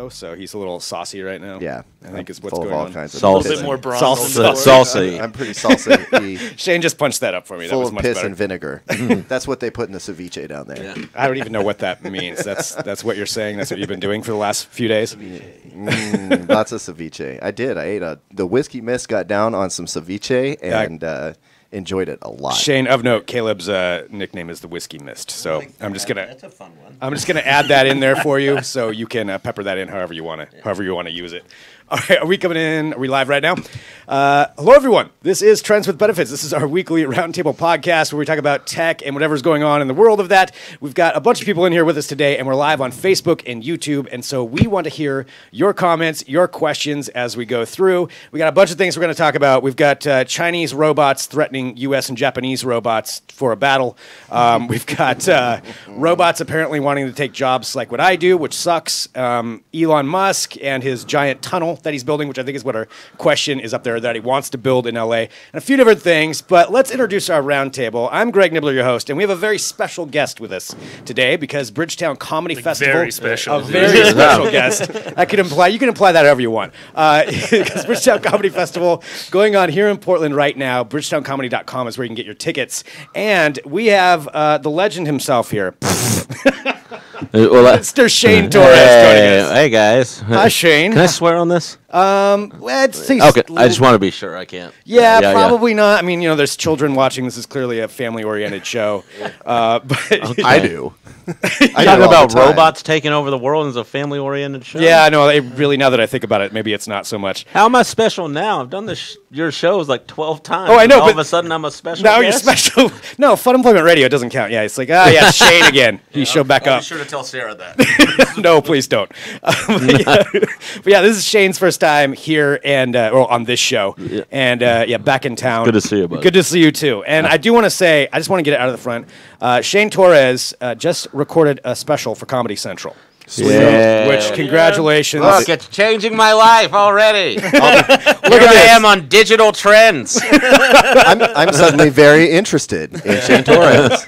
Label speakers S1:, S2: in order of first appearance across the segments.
S1: Mexico, so he's a little saucy right now.
S2: Yeah,
S1: I think is what's
S2: full
S1: going
S2: of all
S1: on.
S2: kinds of
S3: Salsa.
S4: A little
S2: piss
S4: bit
S2: and-
S4: more bronze.
S3: Salsa.
S2: I'm pretty salsa.
S1: Shane just punched that up for me. That
S2: Full
S1: was
S2: of
S1: much
S2: piss
S1: better.
S2: and vinegar. That's what they put in the ceviche down there.
S3: Yeah.
S1: I don't even know what that means. That's what you're saying. That's what you've been doing for the last few days.
S2: Lots of ceviche. I did. I ate the whiskey mist. Got down on some ceviche and enjoyed it a lot.
S1: Shane, of note, Caleb's nickname is the Whiskey Mist. So I'm just gonna
S3: That's a fun one.
S1: I'm just gonna add that in there for you, so you can pepper that in however you want to use it. All right, are we coming in? Are we live right now? Hello, everyone. This is Trends with Benefits. This is our weekly roundtable podcast where we talk about tech and whatever's going on in the world of that. We've got a bunch of people in here with us today, and we're live on Facebook and YouTube. And so we want to hear your comments, your questions as we go through. We got a bunch of things we're going to talk about. We've got Chinese robots threatening U.S. and Japanese robots for a battle. We've got robots apparently wanting to take jobs like what I do, which sucks. Elon Musk and his giant tunnel that he's building, which I think is what our question is up there, that he wants to build in LA, and a few different things. But let's introduce our roundtable. I'm Greg Nibbler, your host, and we have a very special guest with us today because Bridgetown Comedy Festival.
S4: very special.
S1: A very special guest. You can imply that however you want. Because Bridgetown Comedy Festival going on here in Portland right now. BridgetownComedy.com is where you can get your tickets. And we have the legend himself here. Mr. Shane Torres joining us.
S3: Hey guys.
S1: Hi, Shane.
S3: Can I swear on this?
S1: Okay,
S3: Okay, I just want to be sure I can't.
S1: Yeah, probably not. I mean, there's children watching. This is clearly a family-oriented show. But
S2: I do. I
S3: Talking
S2: do all
S3: about
S2: the time.
S3: robots taking over the world as a family-oriented show.
S1: yeah, I know. Really, now that I think about it, maybe it's not so much.
S3: How am I special now? I've done your shows like 12 times.
S1: Oh, I know,
S3: All
S1: but
S3: of a sudden, I'm a special.
S1: Now you're
S3: guest?
S1: special. No, Fun Employment Radio doesn't count. Yeah, it's like, yeah, Shane again. He showed back
S3: I'll
S1: up.
S3: be sure to tell Sarah that.
S1: No, please don't. But yeah, this is Shane's first time here and on this show, and back in town.
S3: Good to see you, buddy.
S1: Good to see you too. And I do want to say, I just want to get it out of the front. Shane Torres just recorded a special for Comedy Central.
S3: Yeah.
S1: Which congratulations.
S3: Look, it's changing my life already. Look
S1: at
S3: I
S1: this.
S3: am on digital trends.
S2: I'm suddenly very interested in Shane Torres.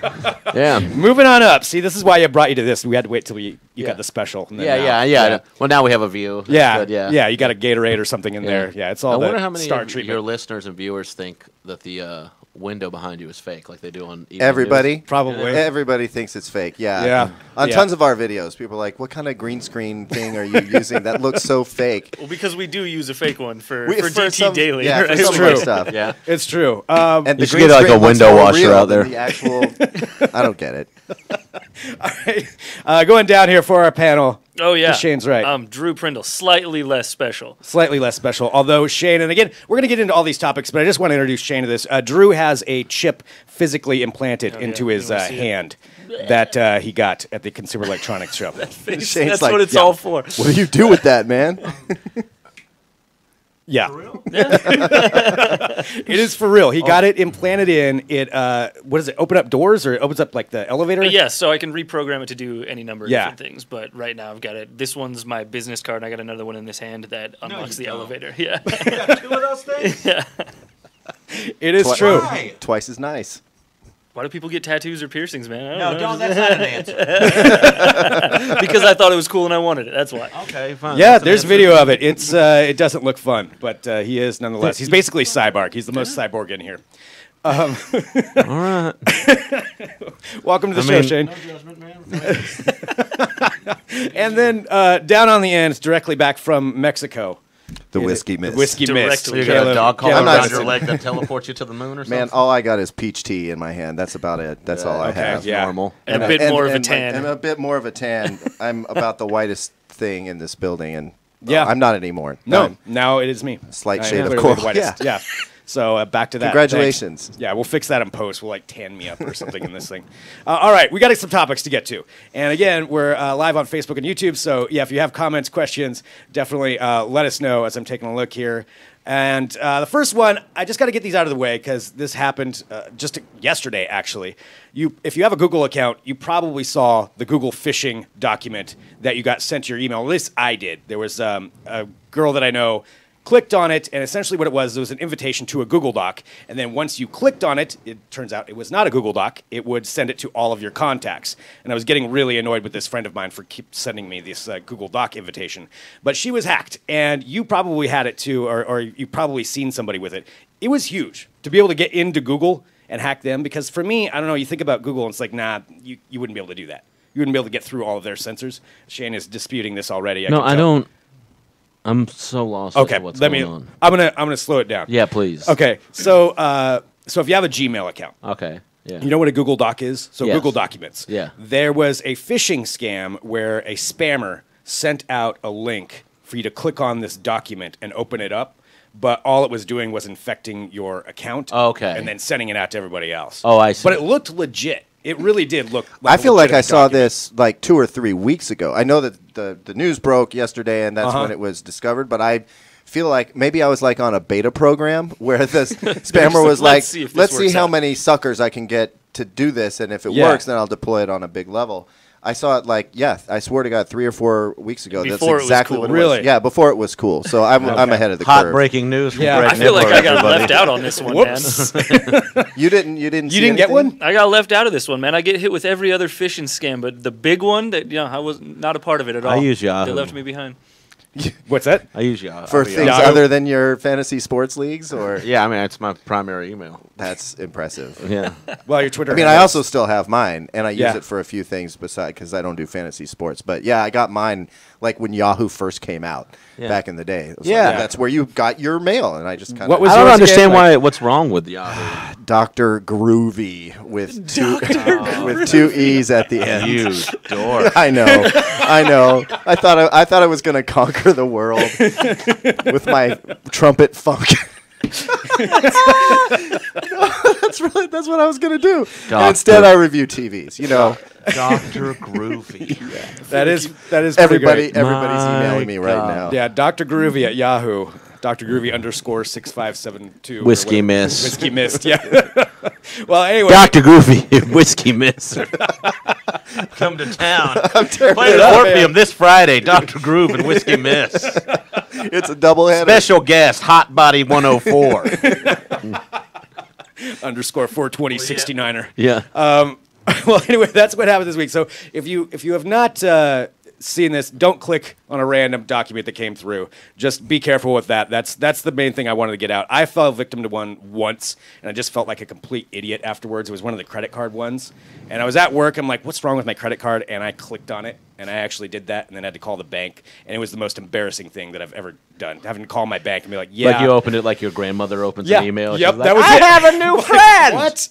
S3: Yeah.
S1: Moving on up. See, this is why I brought you to this. We had to wait till you got the special. And then
S3: Yeah. Well, now we have a view. That's
S1: Yeah,
S3: good, yeah.
S1: You got a Gatorade or something in there. Yeah, it's all
S3: I
S1: the
S3: wonder how many
S1: star
S3: of
S1: treatment.
S3: your listeners and viewers think that the window behind you is fake, like they do on evening
S2: Everybody.
S3: news.
S1: Probably.
S2: Everybody thinks it's fake. Yeah.
S1: Yeah.
S2: On
S1: Yeah.
S2: tons of our videos, people are like, "What kind of green screen thing are you using? That looks so fake."
S4: Well, because we do use a fake one for
S2: For
S4: DT
S2: some-
S4: Daily.
S2: Yeah,
S4: right?
S2: for some of our
S1: true.
S2: stuff.
S3: Yeah.
S1: It's true.
S2: And the
S3: You should
S2: green
S3: get, like,
S2: screen
S3: a
S2: looks
S3: window
S2: more
S3: washer
S2: real
S3: out
S2: than
S3: there.
S2: The actual, I don't get it.
S1: Going down here for our panel.
S4: Oh, yeah.
S1: Shane's right.
S4: Drew Prindle, slightly less special.
S1: Slightly less special, although Shane, and again, we're going to get into all these topics, but I just want to introduce Shane to this. Drew has a chip physically implanted into his
S4: You wanna see it?
S1: hand that he got at the Consumer Electronics Show.
S2: Shane's
S4: That's
S2: like,
S4: what it's
S2: yeah.
S4: all for.
S2: What do you do with that, man?
S1: Yeah. It is for real. He got it implanted in it. What does it? Open up doors, or it opens up like the elevator?
S4: Yes, so I can reprogram it to do any number of
S1: Yeah.
S4: different things. But right now I've got it. This one's my business card, and I got another one in this hand that unlocks the elevator. Yeah.
S3: Two of those things?
S1: It is true.
S2: Twice as nice.
S4: Why do people get tattoos or piercings, man? I
S3: No,
S4: know.
S3: don't. That's not an answer.
S4: Because I thought it was cool and I wanted it. That's why.
S3: Okay, fine.
S1: Yeah,
S3: That's an
S1: there's
S3: answer.
S1: video of it. It's it doesn't look fun, but he is nonetheless. He's basically Cyborg. He's the most cyborg in here.
S3: All right.
S1: Welcome to the show,
S3: mean-
S1: Shane.
S3: No judgment, man.
S1: And then down on the end, directly back from Mexico.
S2: The
S1: is
S2: whiskey
S1: the
S2: mist.
S1: Whiskey
S4: Directly.
S1: mist.
S4: So
S3: So you got a
S1: Caleb-
S3: dog collar
S1: Caleb
S2: I'm not-
S3: around your
S1: Johnson.
S3: leg that teleports you to the moon or something?
S2: Man, all I got is peach tea in my hand. That's about it. That's all I
S1: okay,
S2: have.
S1: yeah.
S3: Normal.
S4: And a bit more of a
S2: and
S4: tan.
S2: I'm a bit more of a tan. I'm about the whitest thing in this building, and
S1: Yeah.
S2: I'm not anymore.
S1: No,
S2: I'm-
S1: now it is me.
S2: Slight
S1: I am
S2: shade of
S1: clearly
S2: coral.
S1: the whitest. Yeah. So back to that.
S2: Congratulations.
S1: Thanks. Yeah, we'll fix that in post. We'll tan me up or something in this thing. All right, we got some topics to get to. And again, we're live on Facebook and YouTube. So yeah, if you have comments, questions, definitely let us know as I'm taking a look here. And the first one, I just got to get these out of the way because this happened just yesterday, actually. If you have a Google account, you probably saw the Google phishing document that you got sent to your email. At least I did. There was a girl that I know clicked on it, and essentially what it was an invitation to a Google Doc. And then once you clicked on it, it turns out it was not a Google Doc. It would send it to all of your contacts. And I was getting really annoyed with this friend of mine for keep sending me this Google Doc invitation. But she was hacked, and you probably had it too, or you've probably seen somebody with it. It was huge to be able to get into Google and hack them, because for me, I don't know, you think about Google and it's like, nah, you wouldn't be able to do that. You wouldn't be able to get through all of their sensors. Shane is disputing this already.
S3: No, I don't. I'm so lost.
S1: Okay,
S3: as to what's going on.
S1: I'm gonna slow it down.
S3: Yeah, please.
S1: Okay, so if you have a Gmail account,
S3: Okay. Yeah.
S1: you know what a Google Doc is? So
S3: Yes.
S1: Google Documents.
S3: Yeah.
S1: There was a phishing scam where a spammer sent out a link for you to click on this document and open it up, but all it was doing was infecting your account.
S3: Okay.
S1: And then sending it out to everybody else.
S3: Oh, I see.
S1: But it looked legit. It really did look like
S2: I feel like I saw
S1: document.
S2: this like 2 or 3 weeks ago. I know that the news broke yesterday, and that's
S1: Uh-huh.
S2: when it was discovered. But I feel like maybe I was like on a beta program where the spammer was like,
S4: Let's see if this
S2: let's see
S4: works
S2: how
S4: out."
S2: many suckers I can get to do this, and if it
S1: Yeah.
S2: works, then I'll deploy it on a big level. I saw it like, I swear to God, 3 or 4 weeks ago.
S4: Before it
S2: That's
S4: was
S2: exactly
S4: cool.
S2: what it
S1: Really?
S2: was. Yeah, before it was cool. So I'm ahead of the
S3: Hot
S2: curve.
S3: breaking news from
S1: Yeah.
S3: Greg
S4: I feel like
S3: Nibbler,
S4: I got
S3: everybody.
S4: left out on this one,
S1: Whoops.
S4: man.
S2: You didn't see
S1: You didn't get
S2: anything?
S1: one?
S4: I got left out of this one, man. I get hit with every other phishing scam, but the big one that I was not a part of it at all.
S3: I use Yahoo.
S4: They left me behind.
S1: What's that?
S3: I use Yahoo.
S2: For
S3: I
S2: things
S1: Yahoo.
S2: other than your fantasy sports leagues, or
S3: Yeah, I mean, it's my primary email.
S2: that's impressive.
S3: Yeah.
S1: Well, your Twitter.
S2: I mean, I
S1: handle.
S2: also still have mine, and I use
S1: Yeah.
S2: it for a few things beside because I don't do fantasy sports. But yeah, I got mine like when Yahoo first came out
S3: Yeah.
S2: back in the day. It was
S3: Yeah.
S2: like, that's where you got your mail, and I just kind
S1: What
S2: of
S1: was
S3: I don't
S1: yours
S3: understand
S1: again?
S3: what's wrong with Yahoo.
S2: Dr. Groovy with two e's at the end.
S3: You dork.
S2: I know. I thought I was gonna conquer the world with my trumpet funk. That's what I was gonna do. And
S3: Doctor.
S2: instead, I review TVs. You know,
S3: Dr. Groovy.
S1: that is pretty
S2: everybody's
S1: great.
S2: emailing me right
S3: God.
S2: now.
S1: Yeah, Dr. Groovy at Yahoo. Dr. Groovy _6572. or
S3: Whiskey
S1: whatever.
S3: Miss.
S1: Whiskey Mist, yeah. Well, anyway.
S3: Dr. Groovy, Whiskey Miss. Come to town. Play the Orpheum this Friday. Dr. Groove and Whiskey Miss.
S2: It's a doubleheader.
S3: Special guest, Hot Body 104.
S1: _420 69er.
S3: Yeah.
S1: Well, anyway, that's what happened this week. So if you have not seen this, don't click on a random document that came through. Just be careful with that. That's the main thing I wanted to get out. I fell victim to one once, and I just felt like a complete idiot afterwards. It was one of the credit card ones, and I was at work. I'm like, what's wrong with my credit card? And I clicked on it, and I actually did that, and then I had to call the bank, and it was the most embarrassing thing that I've ever done. Having to call my bank and be like, yeah.
S3: Like you opened it like your grandmother opens
S1: Yeah.
S3: an email.
S1: Yep,
S3: She's like,
S1: that was
S3: I
S1: it.
S3: have a new friend.
S1: What?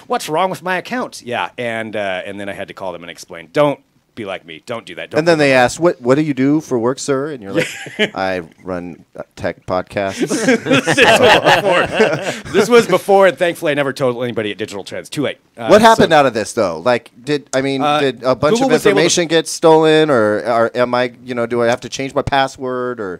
S1: What's wrong with my account? Yeah, and then I had to call them and explain. Don't be like me. Don't do that. Don't
S2: And then they asked, "What do you do for work, sir?" And you're like, "I run tech podcasts."
S1: This was before, and thankfully I never told anybody at Digital Trends. Too late.
S2: What happened out of this though? Like, did a bunch
S1: Google
S2: of
S1: was able to-
S2: information get stolen, or am I, do I have to change my password, or?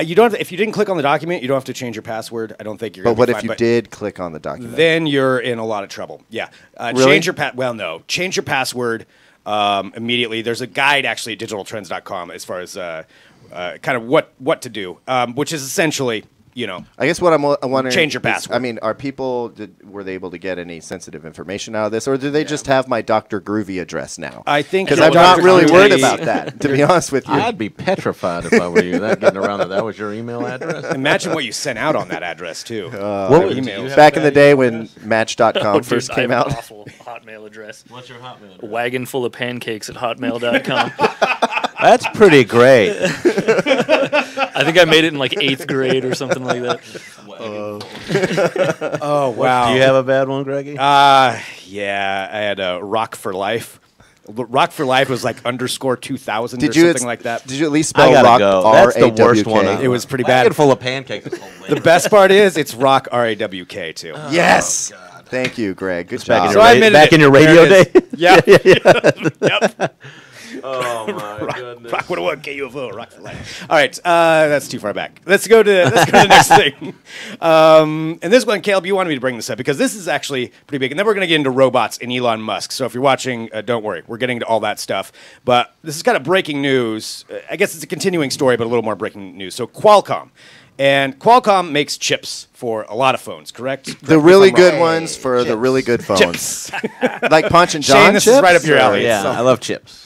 S1: You don't. If you didn't click on the document, you don't have to change your password. I don't think you're.
S2: But
S1: gonna
S2: what
S1: be
S2: if
S1: fine,
S2: you
S1: but
S2: did click on the document?
S1: Then you're in a lot of trouble. Yeah.
S2: Really?
S1: Change your Well, no. Change your password immediately. There's a guide actually at digitaltrends.com as far as kind of what to do, which is essentially.
S2: I guess what I'm wondering.
S1: Change your
S2: is,
S1: password.
S2: I mean, are people were they able to get any sensitive information out of this, or do they just have my Dr. Groovy address now?
S1: I think
S2: because
S1: your
S2: I'm not
S1: Dr.
S2: really worried
S1: Groovy-
S2: about that. To be honest with you,
S3: I'd be petrified if I were you. That getting around that was your email address.
S1: Imagine what you sent out on that address too.
S3: What was
S1: emails.
S2: back in the day when Match.com
S4: Oh, dude,
S2: first
S4: I
S2: came
S4: have an
S2: out.
S4: awful Hotmail address.
S3: What's your hotmail?
S4: Wagon full of pancakes at hotmail.com.
S3: That's pretty great.
S4: I think I made it in like 8th grade or something like that.
S1: Oh wow.
S3: Do you have a bad one, Greggy?
S1: Yeah, I had a Rock for Life. Rock for Life was like _2000 or something like that.
S2: Did you at least
S3: I
S2: spell
S3: gotta
S2: rock
S3: go. That's the worst one.
S2: R-A-W-K?
S1: It was pretty
S3: Wagon
S1: bad.
S3: full of pancakes. Is
S1: The best part is it's Rock RAWK too.
S2: Yes. Thank you, Greg. Good
S3: back
S2: job.
S3: in
S1: So
S3: your,
S1: I admitted
S3: back
S1: it.
S3: in your
S1: There
S3: radio
S1: it
S3: day.
S1: is. Yeah. Yep.
S3: Oh my goodness.
S1: Rock 101 KUFO. Rock for Life. All right, that's too far back. Let's go to the next thing. And this one, Caleb, you wanted me to bring this up because this is actually pretty big. And then we're going to get into robots and Elon Musk. So if you're watching, don't worry, we're getting to all that stuff. But this is kind of breaking news. I guess it's a continuing story, but a little more breaking news. So Qualcomm And Qualcomm makes chips for a lot of phones, correct?
S2: The really good ones for the really good phones. Like Punch and John
S1: Shane, this
S2: chips?
S1: is right up your alley.
S3: Yeah, I love chips.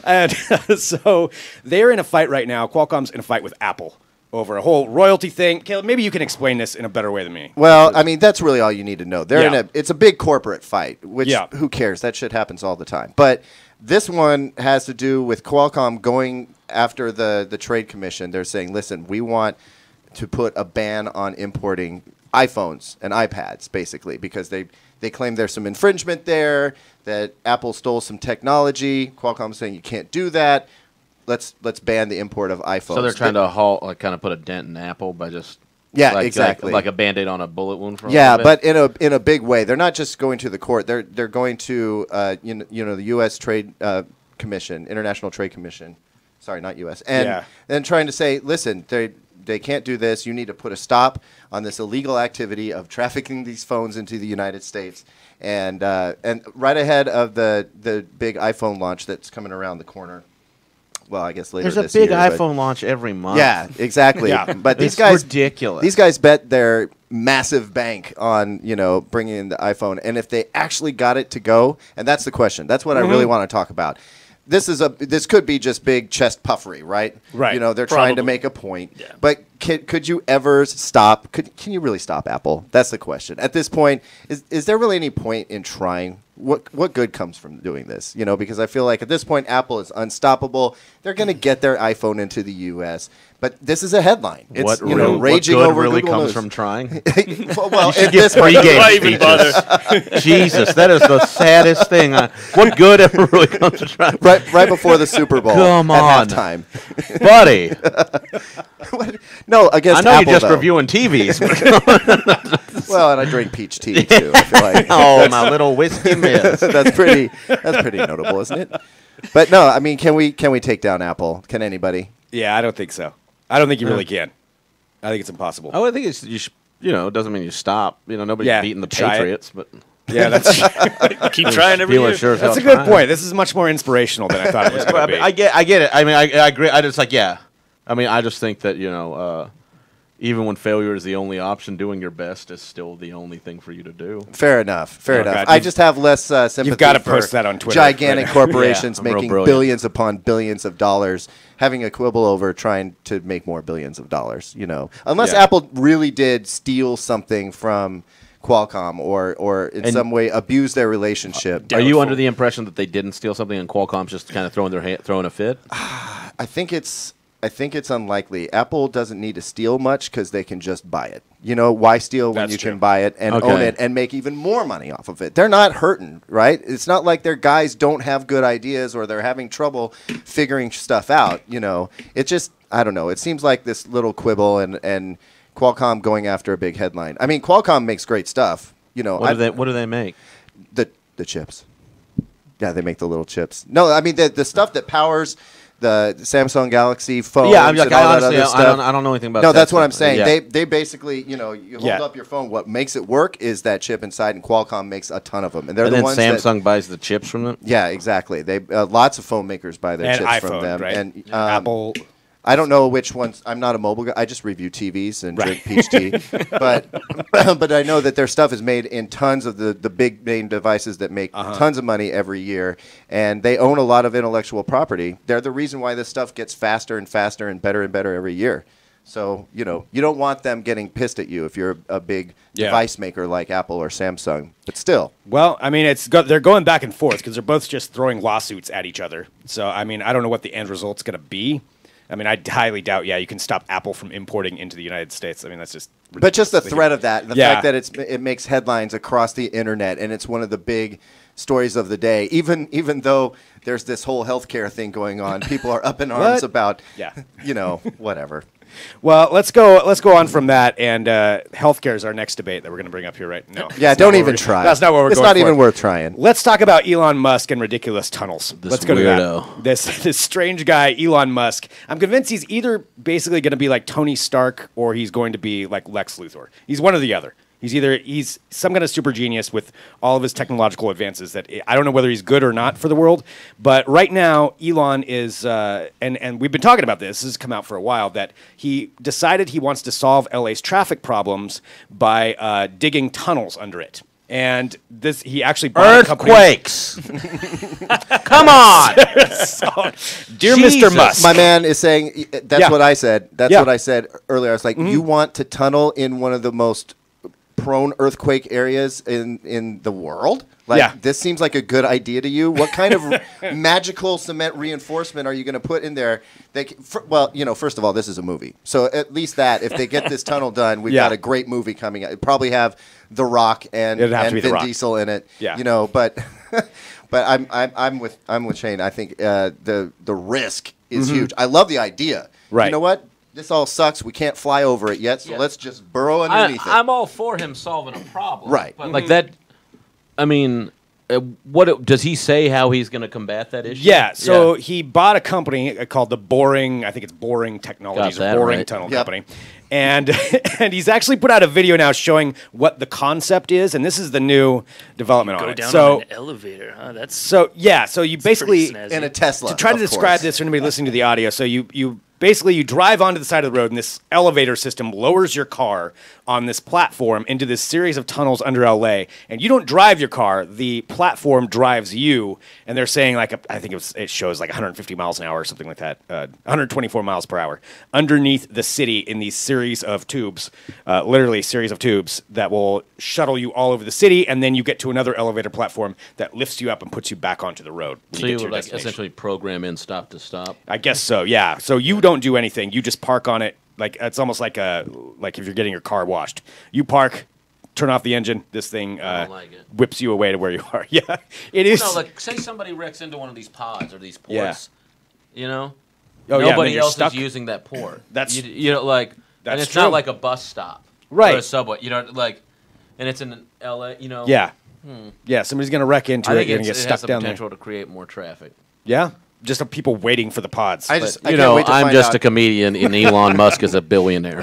S1: And so they're in a fight right now. Qualcomm's in a fight with Apple over a whole royalty thing. Caleb, maybe you can explain this in a better way than me.
S2: Well, I mean, that's really all you need to know. They're
S1: Yeah.
S2: it's a big corporate fight, which
S1: Yeah.
S2: who cares? That shit happens all the time. But this one has to do with Qualcomm going after the Trade Commission. They're saying, listen, we want to put a ban on importing iPhones and iPads, basically, because they claim there's some infringement there, that Apple stole some technology. Qualcomm's saying you can't do that. Let's ban the import of iPhones.
S3: So they're trying to halt, like, kind of put a dent in Apple by just
S2: exactly
S3: like a Band-Aid on a bullet wound. For
S2: yeah, but in a big way. They're not just going to the court. They're going to the U.S. Trade Commission, International Trade Commission. Sorry, not U.S. And then trying to say, listen, they can't do this. You need to put a stop on this illegal activity of trafficking these phones into the United States. And right ahead of the big iPhone launch that's coming around the corner. Well, I guess later
S3: there's
S2: this
S3: a big
S2: year,
S3: iPhone launch every month.
S2: Yeah, exactly.
S1: Yeah.
S2: But these
S3: It's
S2: guys,
S3: ridiculous.
S2: These guys bet their massive bank on bringing in the iPhone, and if they actually got it to go, and that's the question. That's what I really want to talk about. This could be just big chest puffery, right?
S1: Right.
S2: They're trying to
S4: Probably.
S2: make a point.
S4: Yeah.
S2: But could you ever stop? Can you really stop Apple? That's the question. At this point, is there really any point in trying? What good comes from doing this? Because I feel like at this point, Apple is unstoppable. They're going to get their iPhone into the U.S., but this is a headline. It's raging
S3: what good
S2: over
S3: really
S2: Google
S3: comes
S2: News.
S3: from trying?
S2: Well,
S3: should
S2: at
S3: give
S2: this
S3: free
S2: point,
S3: game
S4: Why even
S3: speeches.
S4: bother?
S3: Jesus, that is the saddest thing. What good ever really comes from trying?
S2: right before the Super Bowl.
S3: Come
S2: at
S3: on.
S2: halftime.
S3: Buddy,
S2: No, against
S3: I know
S2: Apple,
S3: you're just
S2: though.
S3: reviewing TVs. But
S2: Well, and I drink peach tea too. I feel like
S3: oh, my little whiskey miss.
S2: that's pretty notable, isn't it? But no, I mean, can we take down Apple? Can anybody?
S1: Yeah, I don't think so. I don't think you really can. I think it's impossible.
S3: I think it's it doesn't mean you stop. Nobody's
S1: Yeah,
S3: beating the
S1: try it.
S3: Patriots, but
S1: Yeah, that's
S4: Keep trying every
S3: Steelers
S4: year.
S3: sure as hell
S1: that's a good
S3: trying.
S1: point. This is much more inspirational than I thought it was going to be.
S3: I get it. I mean, I agree. I just I mean, I just think that even when failure is the only option, doing your best is still the only thing for you to do.
S2: Fair enough.
S1: Oh,
S2: enough.
S1: God,
S2: I just have less sympathy.
S1: You've gotta
S2: for
S1: post that on Twitter
S2: Gigantic
S1: right now.
S2: corporations
S3: Yeah, I'm real
S2: making
S3: brilliant.
S2: billions upon billions of dollars, having a quibble over trying to make more billions of dollars. Unless
S1: Yeah.
S2: Apple really did steal something from Qualcomm or in some way abuse their relationship.
S3: Are you
S4: Doubtful.
S3: under the impression that they didn't steal something and Qualcomm's just kind of throwing a fit?
S2: I think it's unlikely. Apple doesn't need to steal much because they can just buy it. Why steal when
S1: That's
S2: you
S1: true.
S2: can buy it and
S3: Okay.
S2: own it and make even more money off of it? They're not hurting, right? It's not like their guys don't have good ideas or they're having trouble figuring stuff out. It just, I don't know. It seems like this little quibble and Qualcomm going after a big headline. I mean, Qualcomm makes great stuff.
S3: What do they make?
S2: The chips. Yeah, they make the little chips. No, I mean the stuff that powers the Samsung Galaxy phone.
S3: Yeah, I'm like,
S2: and all
S3: I
S2: that
S3: honestly,
S2: other stuff.
S3: I don't know anything about.
S2: No,
S3: that
S2: that's what I'm
S3: stuff.
S2: saying.
S3: Yeah.
S2: They basically, you hold
S1: Yeah.
S2: up your phone. What makes it work is that chip inside, and Qualcomm makes a ton of them. And they're
S3: and
S2: the
S3: then
S2: ones
S3: Samsung buys the chips from them.
S2: yeah, exactly. They lots of phone makers buy their
S1: And
S2: chips
S1: iPhone,
S2: from them.
S1: right?
S2: And
S1: Apple.
S2: I don't know which ones. I'm not a mobile guy. I just review TVs and
S1: Right.
S2: drink peach tea. but I know that their stuff is made in tons of the big name devices that make tons of money every year, and they own a lot of intellectual property. They're the reason why this stuff gets faster and faster and better every year. So you don't want them getting pissed at you if you're a big
S1: Yeah.
S2: device maker like Apple or Samsung. But still,
S1: Well, I mean, they're going back and forth because they're both just throwing lawsuits at each other. So, I mean, I don't know what the end result's going to be. I mean, I highly doubt, you can stop Apple from importing into the United States. I mean, that's just
S2: but just the
S1: ridiculous.
S2: threat of that, the
S1: Yeah.
S2: fact that it makes headlines across the internet, and it's one of the big stories of the day. Even though there's this whole healthcare thing going on, people are up in arms
S1: What?
S2: about,
S1: Yeah.
S2: whatever.
S1: Well, let's go on from that, and healthcare is our next debate that we're going to bring up here right now.
S2: Yeah,
S1: That's
S2: don't
S1: not what
S2: even
S1: we're-
S2: try.
S1: That's not what we're
S2: It's
S1: going
S2: not
S1: for.
S2: even worth trying.
S1: Let's talk about Elon Musk and ridiculous tunnels. Let's go to
S3: weirdo.
S1: that. This strange guy, Elon Musk. I'm convinced he's either basically going to be like Tony Stark or he's going to be like Lex Luthor. He's one or the other. He's some kind of super genius with all of his technological advances that I don't know whether he's good or not for the world. But right now, Elon is, and we've been talking about this. This has come out for a while, that he decided he wants to solve LA's traffic problems by digging tunnels under it. And he actually bought
S3: earthquakes. Come on,
S1: dear Mr. Musk.
S2: My man is saying that's what I said. That's
S1: Yeah.
S2: what I said earlier. I was like, you want to tunnel in one of the most prone earthquake areas in the world? Like, this seems like a good idea to you. What kind of magical cement reinforcement are you going to put in there? First of all, this is a movie. So at least that, if they get this tunnel done, we've got a great movie coming out. It'd probably have The Rock and Vin Diesel in it.
S1: Yeah.
S2: You know, but I'm with Shane. I think the risk is huge. I love the idea.
S1: Right.
S2: You know what? This all sucks. We can't fly over it yet, so let's just burrow underneath it.
S3: I'm all for him solving a problem.
S2: Right.
S3: But like that, I mean, does he say how he's going to combat that issue?
S1: Yeah, so he bought a company called the Boring, I think it's Boring Technologies, or Boring Tunnel Company. And and he's actually put out a video now showing what the concept is, and this is the new development on it.
S4: Go down
S1: So
S4: on an elevator, huh? That's
S1: so you basically
S2: in a Tesla.
S1: to try to describe this for anybody listening to the audio. So you basically you drive onto the side of the road, and this elevator system lowers your car on this platform into this series of tunnels under LA. And you don't drive your car; the platform drives you. And they're saying I think it shows like 150 miles an hour or something like that, 124 miles per hour underneath the city in these series of tubes, literally a series of tubes that will shuttle you all over the city, and then you get to another elevator platform that lifts you up and puts you back onto the road.
S3: So you would like essentially program in stop to stop.
S1: I guess so. Yeah. So you don't do anything. You just park on it. Like it's almost like if you're getting your car washed. You park, turn off the engine. This thing whips you away to where you are. Yeah, it is.
S3: No, like say somebody wrecks into one of these pods or these ports.
S1: Yeah.
S3: You know,
S1: nobody
S3: else
S1: stuck.
S3: is using that port.
S1: That's
S3: and
S1: that's
S3: it's
S1: true.
S3: not like a bus stop,
S1: right?
S3: Or a subway. You know, like, and it's in LA. You know.
S1: Yeah. Yeah. Somebody's gonna wreck into it. You're gonna get stuck down there.
S3: It has the potential to create more traffic.
S1: Yeah. Just people waiting for the pods.
S2: I'm
S3: just a comedian, and Elon Musk is a billionaire.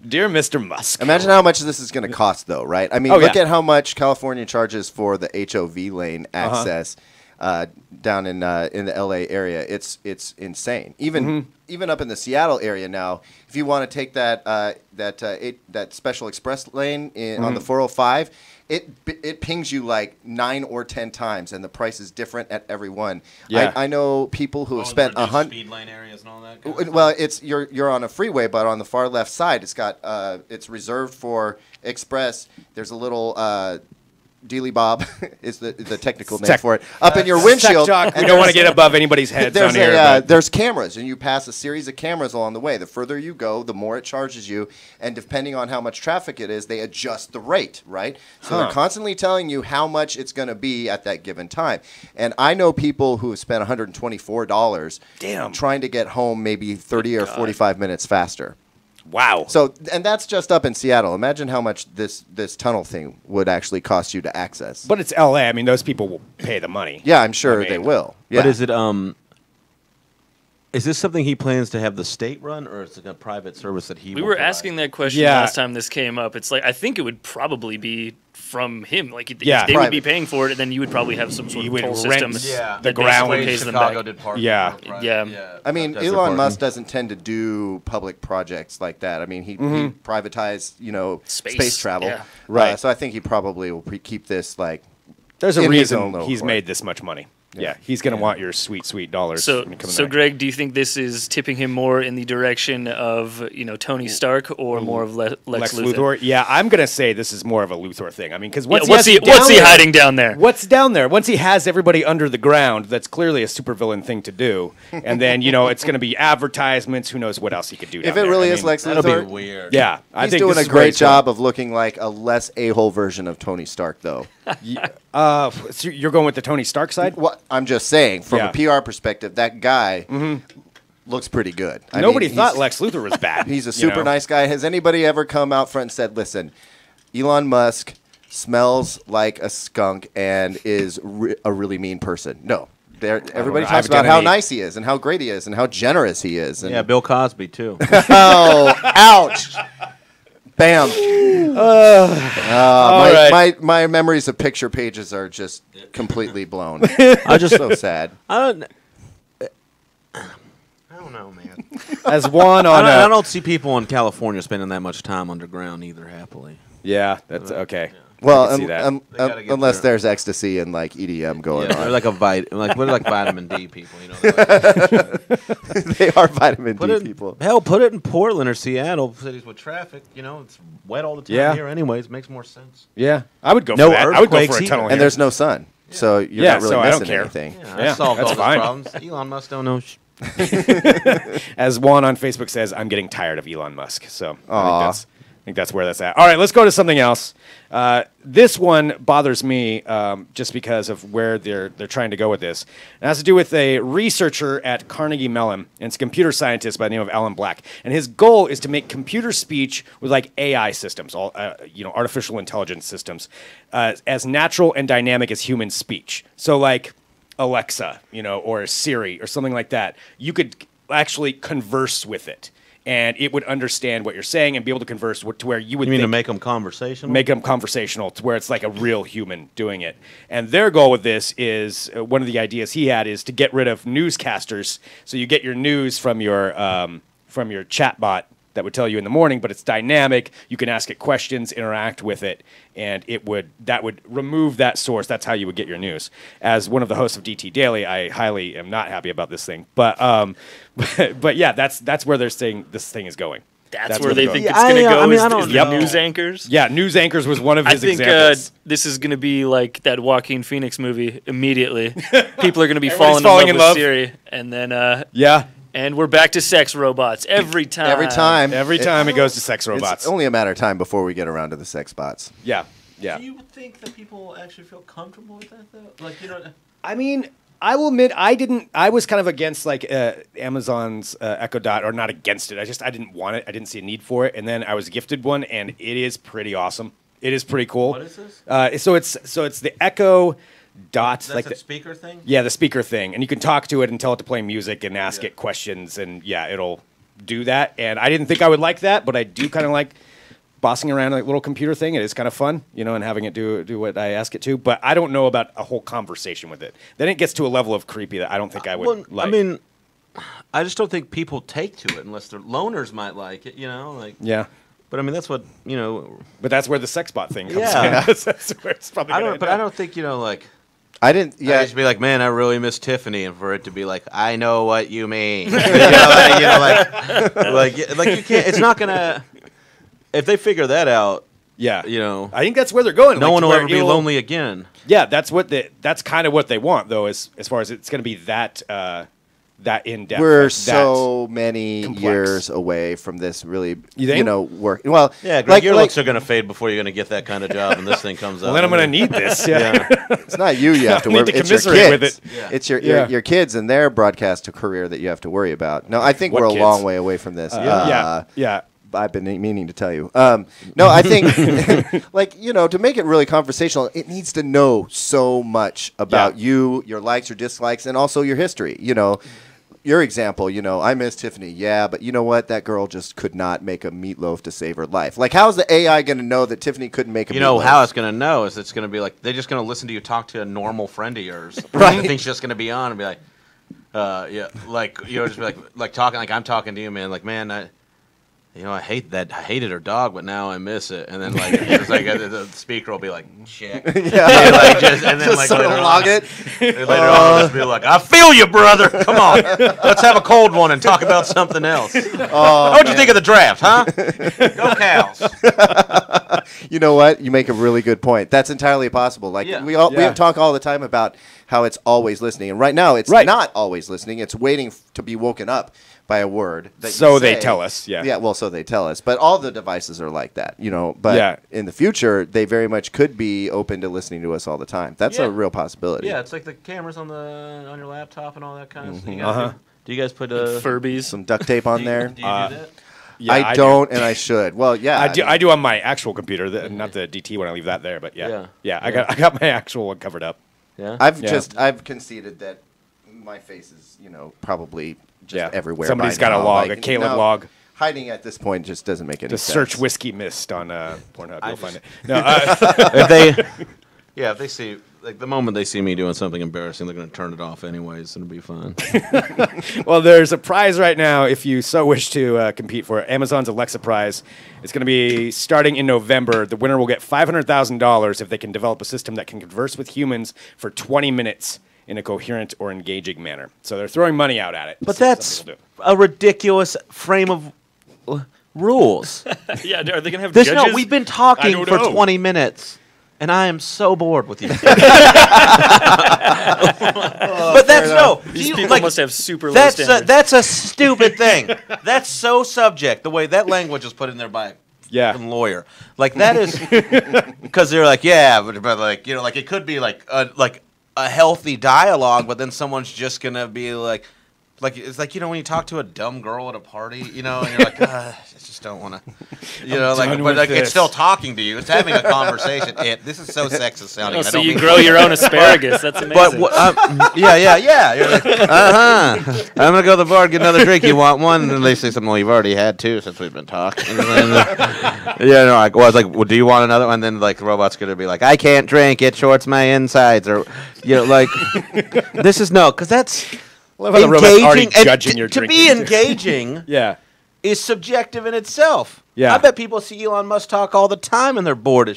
S1: Dear Mr. Musk.
S2: Imagine how much this is going to cost, though, right? I mean, look at how much California charges for the HOV lane access down in the LA area. It's insane. Even up in the Seattle area now, if you want to take that special express lane on the 405. It pings you like 9 or 10 times, and the price is different at every one.
S1: Yeah.
S2: I know people who have spent
S3: speed lane areas and all that.
S2: Well, it's you're on a freeway, but on the far left side, it's reserved for express. There's a little Dealy Bob is the technical name for it up in your windshield.
S1: And we don't want to get above anybody's heads on here.
S2: There's cameras, and you pass a series of cameras along the way. The further you go, the more it charges you, and depending on how much traffic it is, they adjust the rate, right? So they're constantly telling you how much it's going to be at that given time. And I know people who have spent $124 trying to get home maybe 30 or 45 minutes faster.
S1: Wow.
S2: So, and that's just up in Seattle. Imagine how much this tunnel thing would actually cost you to access.
S1: But it's LA. I mean, those people will pay the money.
S2: Yeah, I'm sure they will. Yeah.
S3: But is this something he plans to have the state run, or is it a private service that he will provide?
S4: Asking that question last time this came up. It's like, I think it would probably be from him. Like, they would be paying for it, and then you would probably have some sort of toll system.
S1: The ground
S4: pays them back.
S1: Yeah.
S2: I mean, Elon Musk doesn't tend to do public projects like that. I mean, he privatized, space travel.
S4: Yeah.
S1: Right.
S2: So I think he probably will keep this like.
S1: There's a reason he's made this much money. Yeah, he's going to want your sweet, sweet dollars.
S4: So Greg, do you think this is tipping him more in the direction of Tony Stark or more of Lex Luthor?
S1: Yeah, I'm going to say this is more of a Luthor thing. I mean, because what's
S4: he hiding down there?
S1: What's down there? Once he has everybody under the ground, that's clearly a supervillain thing to do. And then it's going to be advertisements. Who knows what else he could do?
S2: If it really is Lex Luthor,
S3: that'll be weird.
S1: Yeah,
S2: I think doing a great job of looking like a less a-hole version of Tony Stark, though.
S1: So you're going with the Tony Stark side?
S2: What I'm just saying, from a PR perspective, that guy looks pretty good.
S1: Nobody thought Lex Luthor was bad.
S2: He's a super nice guy. Has anybody ever come out front and said, "Listen, Elon Musk smells like a skunk and is a really mean person"? No. Everybody talks about how nice he is and how great he is and how generous he is. And
S3: Bill Cosby too.
S2: Oh, ouch. Bam. My memories of picture pages are just completely blown. I just so sad.
S3: I don't know, man.
S1: As one on,
S3: I don't see people in California spending that much time underground either. Happily.
S1: Yeah, that's okay.
S3: Yeah.
S2: Well, unless there's ecstasy and like EDM going on.
S3: They're like we're like vitamin D people, you know.
S2: They are vitamin D people.
S3: Hell, put it in Portland or Seattle, cities with traffic. You know, it's wet all the time here. Anyways, makes more sense.
S1: Yeah, I would go for that. I would go for a tunnel,
S2: and there's no sun, so you're not really missing anything.
S3: I solved all the problems. Elon Musk don't know.
S1: As Juan on Facebook says, I'm getting tired of Elon Musk. So I think that's where that's at. All right, let's go to something else. This one bothers me just because of where they're trying to go with this. It has to do with a researcher at Carnegie Mellon, and it's a computer scientist by the name of Alan Black. And his goal is to make computer speech with like AI systems, artificial intelligence systems, as natural and dynamic as human speech. So like Alexa, or Siri or something like that. You could actually converse with it. And it would understand what you're saying and be able to converse to where you would.
S3: You mean to make them conversational?
S1: Make them conversational to where it's like a real human doing it. And their goal with this is one of the ideas he had is to get rid of newscasters. So you get your news from your chatbot that would tell you in the morning, but it's dynamic. You can ask it questions, interact with it, and that would remove that source. That's how you would get your news. As one of the hosts of DT Daily, I highly am not happy about this thing. But yeah, that's where they're saying this thing is going.
S4: That's where they think it's going to go. I don't know. News anchors.
S1: Yeah, news anchors was one of his examples.
S4: This is going to be like that Joaquin Phoenix movie. Immediately, people are going to be falling in love with Siri, and then
S1: yeah.
S4: And we're back to sex robots every time.
S2: Every time
S1: it goes to sex robots.
S2: It's only a matter of time before we get around to the sex bots.
S1: Yeah.
S3: Do you think that people actually feel comfortable with that, though? Like,
S1: I mean, I will admit, I was kind of against like Amazon's Echo Dot, or not against it. I didn't want it. I didn't see a need for it. And then I was gifted one, and it is pretty awesome. It is pretty cool.
S3: What is this?
S1: So it's the Echo Dot.
S3: That's
S1: like
S3: the speaker thing?
S1: Yeah, the speaker thing. And you can talk to it and tell it to play music and ask it questions, and yeah, it'll do that. And I didn't think I would like that, but I do kind of like bossing around a little computer thing. It is kind of fun, and having it do what I ask it to. But I don't know about a whole conversation with it. Then it gets to a level of creepy that I don't think I would like.
S3: I mean, I just don't think people take to it unless their loners might like it,
S1: Yeah.
S3: But I mean, that's what,
S1: But that's where the sex bot thing comes in. That's where it's probably
S3: I don't think,
S2: I didn't. Yeah,
S3: I just be like, man, I really miss Tiffany, and for it to be like, I know what you mean. like you can't. It's not gonna. If they figure that out,
S1: yeah,
S3: I
S1: think that's where they're going.
S3: No one will ever be lonely again.
S1: Yeah, that's kind of what they want, though. As far as it's going to be that in depth.
S2: We're so many years away from this really, work. Well,
S3: yeah, Greg, your looks are going to fade before you're going to get that kind of job, and this thing comes out.
S1: Well, then I'm going to need this. Yeah.
S2: It's not you have to worry about. It's your kids. With it. Yeah. It's your kids and their broadcast career that you have to worry about. No, I think we're a long way away from this.
S1: Yeah.
S2: I've been meaning to tell you. No, I think, to make it really conversational, it needs to know so much about you, your likes or dislikes, and also your history. Your example, I miss Tiffany. Yeah, but you know what? That girl just could not make a meatloaf to save her life. Like, how's the AI going to know that Tiffany couldn't make a meatloaf?
S3: You know how it's going to know is it's going to be like, they're just going to listen to you talk to a normal friend of yours.
S2: Right.
S3: The thing's just going to be on and be like, just be like talking like I'm talking to you, man. Like, man, I hated her dog, but now I miss it. And then it's like the speaker will be like, check. Yeah. And then
S2: just later log it.
S3: Later on, just be like, I feel you, brother. Come on, let's have a cold one and talk about something else. What'd you think of the draft, huh? Go Cows.
S2: You know what? You make a really good point. That's entirely possible. Like we talk all the time about how it's always listening, and right now it's not always listening. It's waiting to be woken up by a word.
S1: So they tell us, yeah.
S2: Yeah, well, so they tell us. But all the devices are like that, But in the future, they very much could be open to listening to us all the time. That's a real possibility.
S3: Yeah, it's like the cameras on your laptop and all that kind of stuff. Do you guys put
S4: Furbies,
S2: some duct tape on there?
S3: Do you do that?
S2: Yeah, I don't, and I should. Well, yeah,
S1: I do on my actual computer, not the DT when I leave that there. But yeah. I got my actual one covered up.
S3: Yeah,
S2: I've conceded that my face is probably just everywhere.
S1: Somebody's got a log, a Caleb log.
S2: hiding at this point just doesn't make any sense.
S1: Just search Whiskey Mist on Pornhub. You'll find it. No,
S3: if they see, like, the moment they see me doing something embarrassing, they're going to turn it off anyways, and it'll be fun.
S1: Well, there's a prize right now if you so wish to compete for it. Amazon's Alexa prize. It's going to be starting in November. The winner will get $500,000 if they can develop a system that can converse with humans for 20 minutes in a coherent or engaging manner. So they're throwing money out at it.
S3: But that's a ridiculous frame of rules.
S4: Yeah, are they going to have judges?
S3: No, we've been talking for 20 minutes. And I am so bored with you. But that's
S4: These people must have super low standards.
S3: That's a stupid thing. That's so subject. The way that language is put in there by a lawyer, like that is because they're like, but like like it could be like a healthy dialogue, but then someone's just gonna be like it's like when you talk to a dumb girl at a party, and you're like, I just don't want to, but it's still talking to you. It's having a conversation. This is so sexist sounding.
S4: So you grow your own asparagus. That's amazing.
S3: But yeah. You're like, I'm gonna go to the bar and get another drink. You want one? And then they say something. Well, you've already had two since we've been talking. I was like, well, do you want another one? And then like the robot's gonna be like, I can't drink. It shorts my insides, or this is because that's. Engaging to be engaging is subjective in itself. I bet people see Elon Musk talk all the time and they're bored.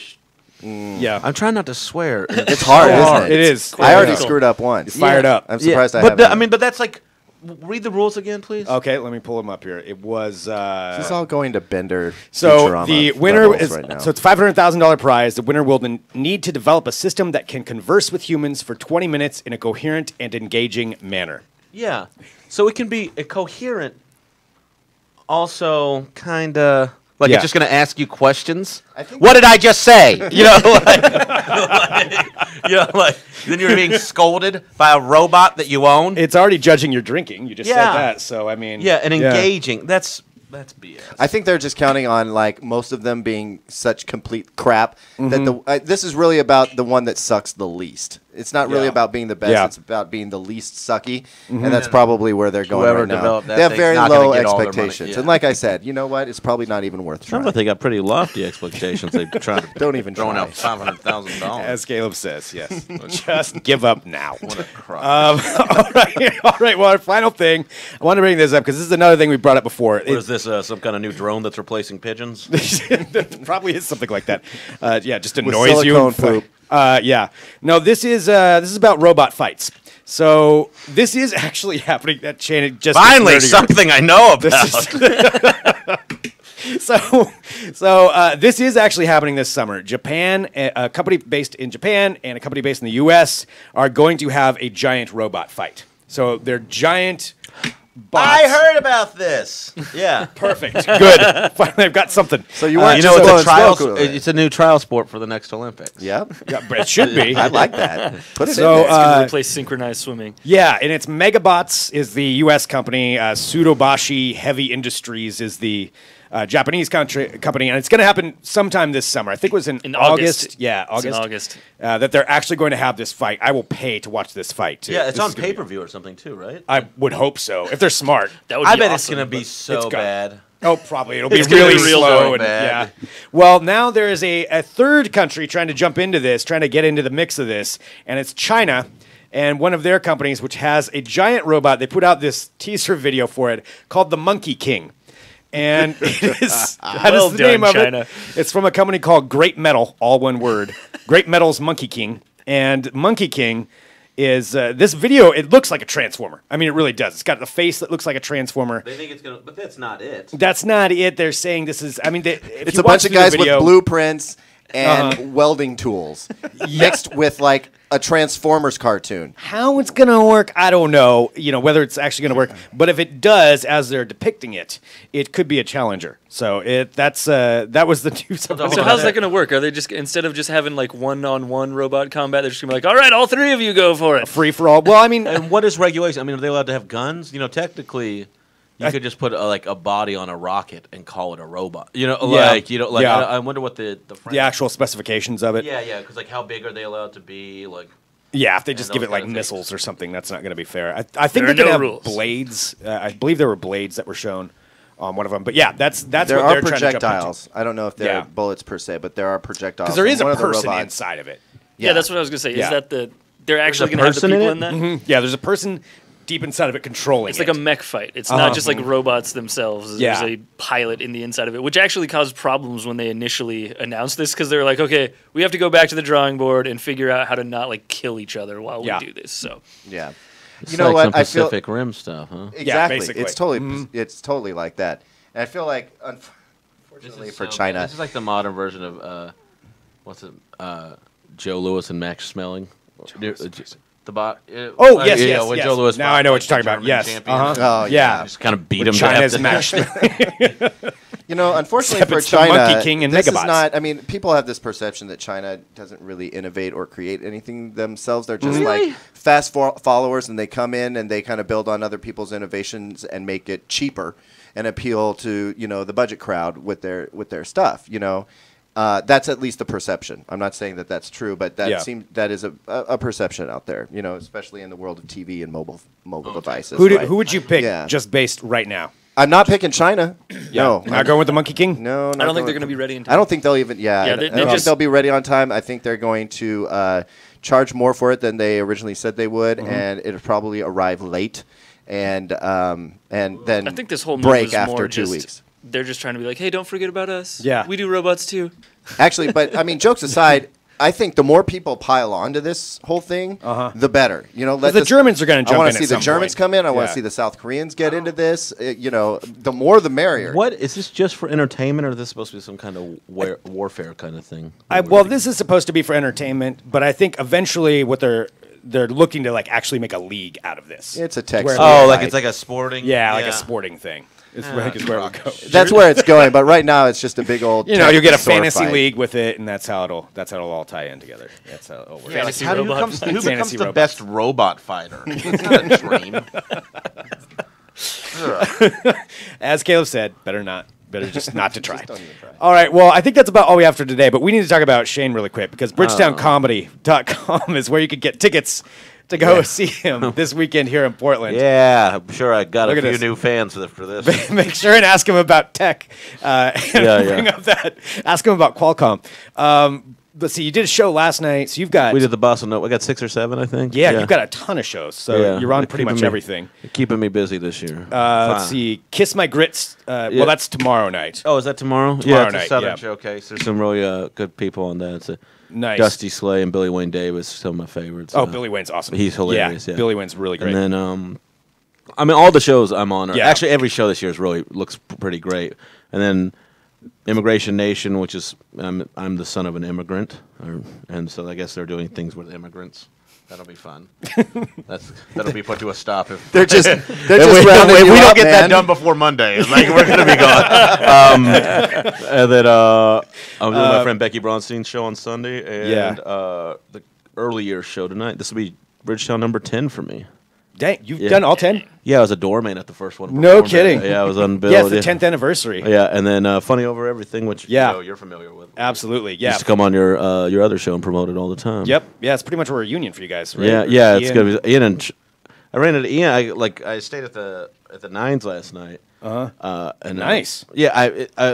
S3: I'm trying not to swear.
S2: It's hard, isn't it?
S1: It is.
S2: I already screwed up once.
S1: You're fired up.
S2: I'm surprised I haven't.
S3: But that's like, read the rules again, please.
S1: Okay, let me pull them up here. It was.
S2: This is all going to Bender.
S1: So the winner is. Right, so it's $500,000 prize. The winner will need to develop a system that can converse with humans for 20 minutes in a coherent and engaging manner.
S3: Yeah, so it can be a coherent, also kind of like it's just going to ask you questions. What did I just say? Then you're being scolded by a robot that you own.
S1: It's already judging your drinking. You just said that, so I mean,
S3: and engaging. That's BS.
S2: I think they're just counting on like most of them being such complete crap that this is really about the one that sucks the least. It's not really about being the best. It's about being the least sucky, and that's probably where they're going right now. They have very low expectations, and like I said, you know what? It's probably not even worth trying.
S3: But they got pretty lofty expectations. They try to
S2: don't even
S3: throwing out $500,000.
S1: As Caleb says, yes. Just give up now.
S3: What a crap.
S1: All right. Well, our final thing. I want to bring this up because this is another thing we brought up before.
S3: What is this? Some kind of new drone that's replacing pigeons?
S1: Probably is something like that. Just annoys you.
S2: Poop.
S1: No, this is about robot fights. So this is actually happening. That Shannon just
S3: finally something I know about.
S1: So this is actually happening this summer. Japan, a company based in Japan and a company based in the U.S. are going to have a giant robot fight. So they're giant. Bots.
S3: I heard about this. Yeah,
S1: perfect. Good. Finally, I've got something.
S2: So you want
S3: it's a new trial sport for the next Olympics.
S2: Yep.
S1: Yeah, but it should be.
S2: I like that. Put it
S4: in there. It's going to replace synchronized swimming.
S1: Yeah, and it's Megabots is the U.S. company. Sudobashi Heavy Industries is the Japanese company, and it's going to happen sometime this summer. I think it was in August. Yeah, August.
S4: It's in August.
S1: That they're actually going to have this fight. I will pay to watch this fight, too.
S3: Yeah, it's on pay-per-view or something, too, right?
S1: I would hope so, if they're smart.
S4: That would be awesome,
S3: it's going to be so bad.
S1: Oh, probably. It'll be really slow.
S3: Bad.
S1: Well, now there is a third country trying to jump into this, trying to get into the mix of this, and it's China. And one of their companies, which has a giant robot, they put out this teaser video for it called the Monkey King. And it is that is the name of it. It's from a company called Great Metal, all one word. Great Metal's Monkey King. And Monkey King is this video. It looks like a transformer. I mean, it really does. It's got the face that looks like a transformer.
S3: They think it's gonna, but that's not it.
S1: That's not it. They're saying this is. I mean,
S2: it's a bunch of guys with blueprints and welding tools mixed with like a Transformers cartoon.
S1: How it's going to work, I don't know, whether it's actually going to work. But if it does, as they're depicting it, it could be a challenger. So that was the news.
S4: So how's that going to work? Are they just, instead of just having like one-on-one robot combat, they're just going to be like, all right, all three of you go for it.
S1: Free for all. Well, I mean.
S3: And what is regulation? I mean, are they allowed to have guns? Technically. You could just put a body on a rocket and call it a robot. I wonder what the
S1: actual specifications of it.
S3: Yeah, because how big are they allowed to be?
S1: If they just give it missiles or something, that's not going to be fair. I think they could have blades. I believe there were blades that were shown. on one of them. But yeah, that's
S2: there
S1: what
S2: are
S1: they're
S2: projectiles. I don't know if they're bullets per se, but there are projectiles.
S1: Because there is a person inside of it.
S4: Yeah, that's what I was gonna say. Is that they're actually gonna have the people in that?
S1: Mm-hmm. Yeah, there's a person deep inside of it controlling
S4: it. It's like a mech fight. It's not just like robots themselves. There's a pilot in the inside of it, which actually caused problems when they initially announced this because they were like, okay, we have to go back to the drawing board and figure out how to not like kill each other while we do this. So
S2: yeah,
S3: it's you know like what? Some Pacific Rim stuff, huh?
S2: Exactly. Yeah, basically. It's totally like that. And I feel like, unfortunately for China,
S3: this is like the modern version of Joe Louis and Max Schmeling. The bot.
S1: Yes.
S3: When Joe Louis
S1: now I know what you're talking about. Yes.
S2: Oh, yeah.
S3: Just kind of beat him.
S1: China's Max.
S2: Unfortunately for China, Monkey King and this Megabots. Is not. I mean, people have this perception that China doesn't really innovate or create anything themselves. They're just like fast followers, and they come in and they kind of build on other people's innovations and make it cheaper and appeal to the budget crowd with their stuff. That's at least the perception. I'm not saying that that's true, but that is a perception out there. Especially in the world of TV and mobile devices.
S1: Who would you pick just based right now?
S2: I'm not picking China. No,
S1: not going with the Monkey King.
S2: No,
S4: I don't think they're going to be ready in time.
S2: I don't think they'll even. I don't think they'll be ready on time. I think they're going to charge more for it than they originally said they would, and it'll probably arrive late, and then
S4: I think this whole
S2: break after 2 weeks.
S4: They're just trying to be like, hey, don't forget about us.
S1: Yeah.
S4: We do robots too.
S2: Actually, but I mean, jokes aside, I think the more people pile onto this whole thing, the better.
S1: The Germans are going to jump in.
S2: I want to see the Germans come in. I want to see the South Koreans get into this. The more the merrier.
S3: What is this just for entertainment, or is this supposed to be some kind of warfare kind of thing?
S1: This is supposed to be for entertainment, but I think eventually what they're looking to like actually make a league out of this.
S2: It's a tech.
S3: It's like a sporting.
S1: Yeah, like a sporting thing. Is where it would go.
S2: That's where it's going, but right now it's just a big old.
S1: You get a fantasy league with it, and that's how it'll all tie in together. That's how it'll work.
S3: Fantasy robots. Who becomes the best robot fighter? It's not a dream.
S1: As Caleb said, better just not to try. Don't even try. All right, well, I think that's about all we have for today, but we need to talk about Shane really quick because BridgetownComedy.com is where you could get tickets to go see him this weekend here in Portland.
S3: Yeah, I'm sure I got a few new fans for this.
S1: Make sure and ask him about tech. Bring up that. Ask him about Qualcomm. Let's see, you did a show last night, so you've got...
S3: We did the Boston Note. We got 6 or 7, I think.
S1: Yeah, you've got a ton of shows, so you're on pretty much everything.
S3: Keeping me busy this year.
S1: Let's see, Kiss My Grits. Well, that's tomorrow night.
S3: Oh, is that tomorrow?
S1: Tomorrow night,
S3: it's a Southern Showcase. There's some really good people on that. It's
S1: nice.
S3: Dusty Slay and Billy Wayne Davis, some of my favorites.
S1: Oh, Billy Wayne's awesome.
S3: He's hilarious. Yeah,
S1: Billy Wayne's really great.
S3: And then, all the shows I'm on actually every show this year looks pretty great. And then Immigration Nation, which is I'm the son of an immigrant, and so I guess they're doing things with immigrants. That'll be fun. That'll be put to a stop if
S2: they're just
S3: if we don't get that done before Monday. Like we're gonna be gone. And then I'm doing my friend Becky Bronstein's show on Sunday, and the early year show tonight. This will be Bridgetown number 10 for me.
S1: Dang, you've done all 10?
S3: Yeah, I was a doorman at the first one.
S1: No kidding.
S3: Yeah, I was on bill.
S1: Yeah, it's the 10th anniversary.
S3: Yeah, and then Funny Over Everything, which you're familiar with.
S1: Absolutely, yeah.
S3: Used to come on your other show and promote it all the time.
S1: Yep. Yeah, it's pretty much a reunion for you guys, right?
S3: Yeah, it's gonna be Ian and I ran into Ian. I stayed at the Nines last night.
S1: And nice.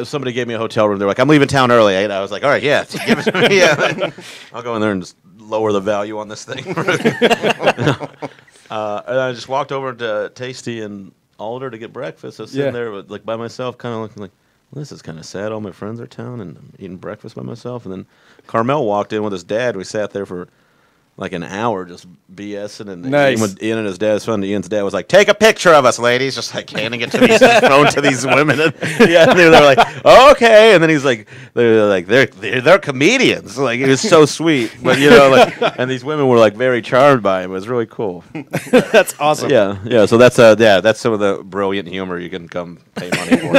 S3: Somebody gave me a hotel room. They're like, I'm leaving town early. I was like, all right, give it to me. Yeah, I'll go in there and just lower the value on this thing. And I just walked over to Tasty and Alder to get breakfast. I was sitting there by myself, kind of looking like, well, this is kind of sad. All my friends are down and I'm eating breakfast by myself. And then Carmel walked in with his dad. We sat there for like an hour just BSing. And Ian and his dad's son. Ian's dad was like, take a picture of us, ladies. Just like handing it to these phone to these women. And, and they were like, oh, okay. And then he's like, they're comedians. Like it was so sweet. But and these women were like very charmed by him. It was really cool.
S1: That's awesome.
S3: Yeah. So that's some of the brilliant humor you can come pay money for.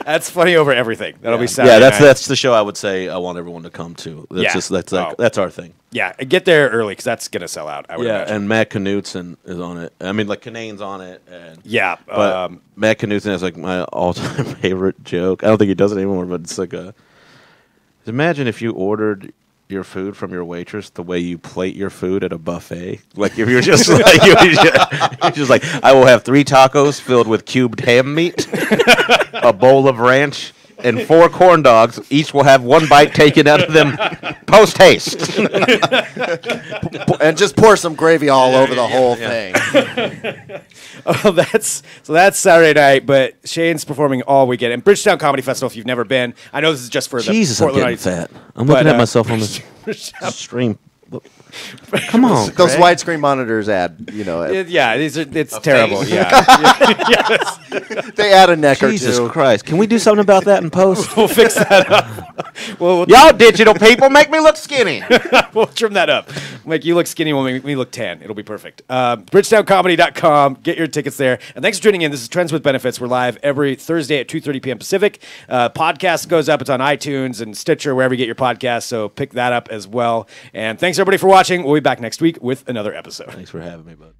S1: That's Funny Over Everything. That'll be Saturday.
S3: Yeah, that's the show I would say I want everyone to come to. That's our thing.
S1: Yeah, get there early because that's gonna sell out. I would imagine.
S3: And Matt Knutson is on it. I mean, like Kanane's on it. And
S1: but
S3: Matt Knutson is like my all-time favorite joke. I don't think he does it anymore, but it's like imagine if you ordered your food from your waitress the way you plate your food at a buffet? Like if you're just like you're just like, I will have 3 tacos filled with cubed ham meat, a bowl of ranch, and 4 corn dogs. Each will have 1 bite taken out of them post haste.
S2: And just pour some gravy all over the whole thing.
S1: Oh, that's Saturday night, but Shane's performing all weekend. And Bridgetown Comedy Festival, if you've never been, I know this is just for the
S3: Jesus,
S1: Portland
S3: I'm getting
S1: audience.
S3: fat. I'm looking at myself on this stream. Come on,
S2: those
S3: Craig.
S2: widescreen monitors add,
S1: it's terrible.
S3: face?
S1: Yeah.
S2: they add a neck or
S3: Jesus
S2: two.
S3: Christ. Can we do something about that in post?
S1: We'll fix that up. We'll
S3: Y'all digital people make me look skinny.
S1: we'll trim that up. Make you look skinny, we'll make me look tan. It'll be perfect. BridgetownComedy.com. Get your tickets there. And thanks for tuning in. This is Trends with Benefits. We're live every Thursday at 2:30 p.m. Pacific. Podcast goes up. It's on iTunes and Stitcher, wherever you get your podcasts. So pick that up as well. And thanks, everybody, for watching. We'll be back next week with another episode.
S3: Thanks for having me, bud.